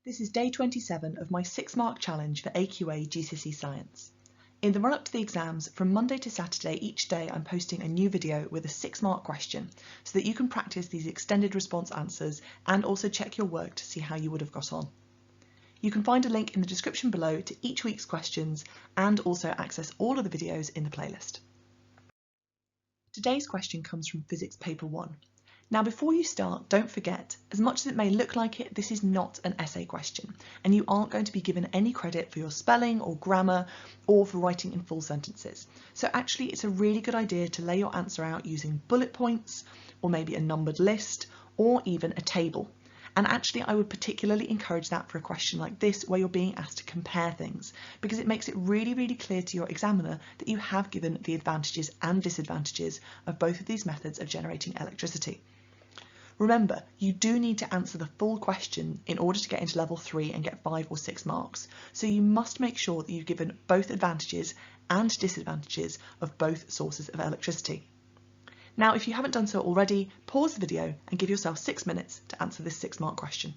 This is day 27 of my 6-mark challenge for AQA GCSE Science. In the run-up to the exams, from Monday to Saturday each day I'm posting a new video with a 6-mark question so that you can practice these extended response answers and also check your work to see how you would have got on. You can find a link in the description below to each week's questions and also access all of the videos in the playlist. Today's question comes from Physics Paper 1. Now before you start, don't forget, as much as it may look like it, this is not an essay question and you aren't going to be given any credit for your spelling or grammar or for writing in full sentences. So actually it's a really good idea to lay your answer out using bullet points or maybe a numbered list or even a table. And actually I would particularly encourage that for a question like this where you're being asked to compare things, because it makes it really clear to your examiner that you have given the advantages and disadvantages of both of these methods of generating electricity. Remember, you do need to answer the full question in order to get into level 3 and get 5 or 6 marks. So you must make sure that you've given both advantages and disadvantages of both sources of electricity. Now, if you haven't done so already, pause the video and give yourself 6 minutes to answer this 6-mark question.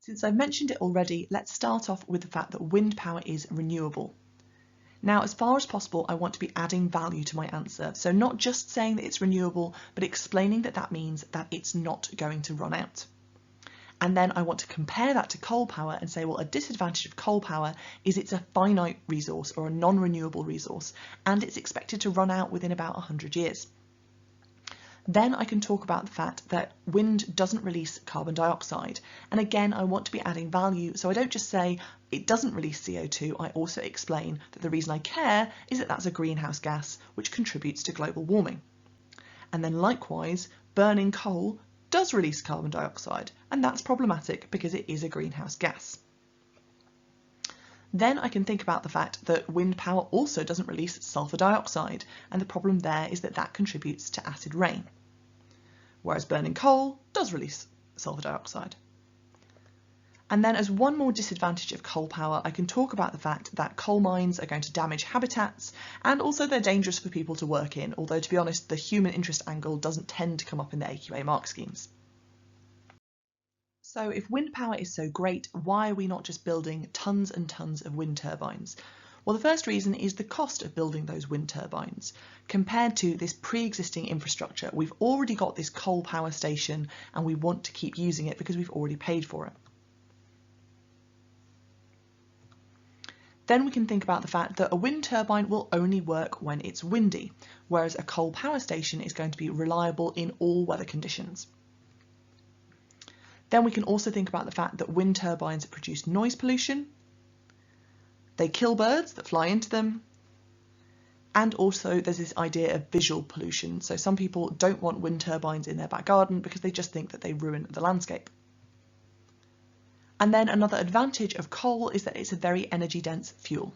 Since I've mentioned it already, let's start off with the fact that wind power is renewable. Now, as far as possible, I want to be adding value to my answer. So not just saying that it's renewable, but explaining that that means that it's not going to run out. And then I want to compare that to coal power and say, well, a disadvantage of coal power is it's a finite resource or a non-renewable resource, and it's expected to run out within about 100 years. Then I can talk about the fact that wind doesn't release carbon dioxide. And again, I want to be adding value, so I don't just say it doesn't release CO2, I also explain that the reason I care is that that's a greenhouse gas which contributes to global warming. And then likewise, burning coal does release carbon dioxide, and that's problematic because it is a greenhouse gas. Then I can think about the fact that wind power also doesn't release sulfur dioxide, and the problem there is that that contributes to acid rain, whereas burning coal does release sulfur dioxide. And then as one more disadvantage of coal power, I can talk about the fact that coal mines are going to damage habitats, and also they're dangerous for people to work in, although to be honest, the human interest angle doesn't tend to come up in the AQA mark schemes. So if wind power is so great, why are we not just building tons and tons of wind turbines? Well, the first reason is the cost of building those wind turbines. Compared to this pre-existing infrastructure, we've already got this coal power station and we want to keep using it because we've already paid for it. Then we can think about the fact that a wind turbine will only work when it's windy, whereas a coal power station is going to be reliable in all weather conditions. Then we can also think about the fact that wind turbines produce noise pollution, they kill birds that fly into them, and also there's this idea of visual pollution. So some people don't want wind turbines in their back garden because they just think that they ruin the landscape. And then another advantage of coal is that it's a very energy dense fuel.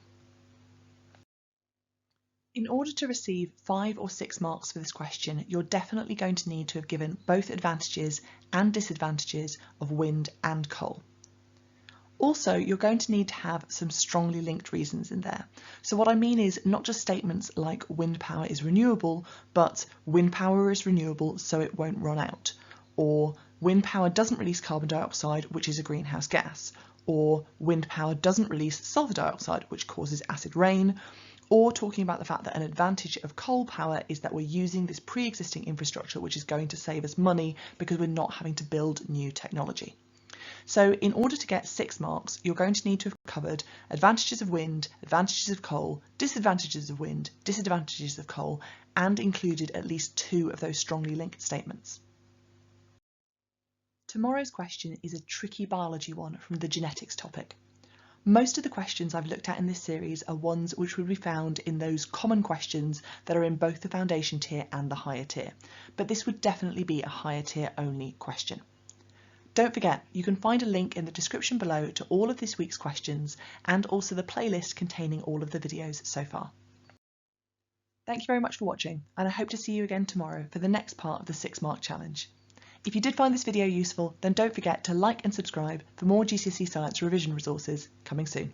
In order to receive 5 or 6 marks for this question, you're definitely going to need to have given both advantages and disadvantages of wind and coal. Also, you're going to need to have some strongly linked reasons in there. So what I mean is not just statements like wind power is renewable, but wind power is renewable so it won't run out, or wind power doesn't release carbon dioxide, which is a greenhouse gas, or wind power doesn't release sulfur dioxide, which causes acid rain, or talking about the fact that an advantage of coal power is that we're using this pre-existing infrastructure which is going to save us money because we're not having to build new technology. So in order to get 6 marks, you're going to need to have covered advantages of wind, advantages of coal, disadvantages of wind, disadvantages of coal, and included at least 2 of those strongly linked statements. Tomorrow's question is a tricky biology one from the genetics topic. Most of the questions I've looked at in this series are ones which would be found in those common questions that are in both the foundation tier and the higher tier, but this would definitely be a higher tier only question. Don't forget, you can find a link in the description below to all of this week's questions and also the playlist containing all of the videos so far. Thank you very much for watching, and I hope to see you again tomorrow for the next part of the 6-mark challenge. If you did find this video useful, then don't forget to like and subscribe for more GCSE Science revision resources coming soon.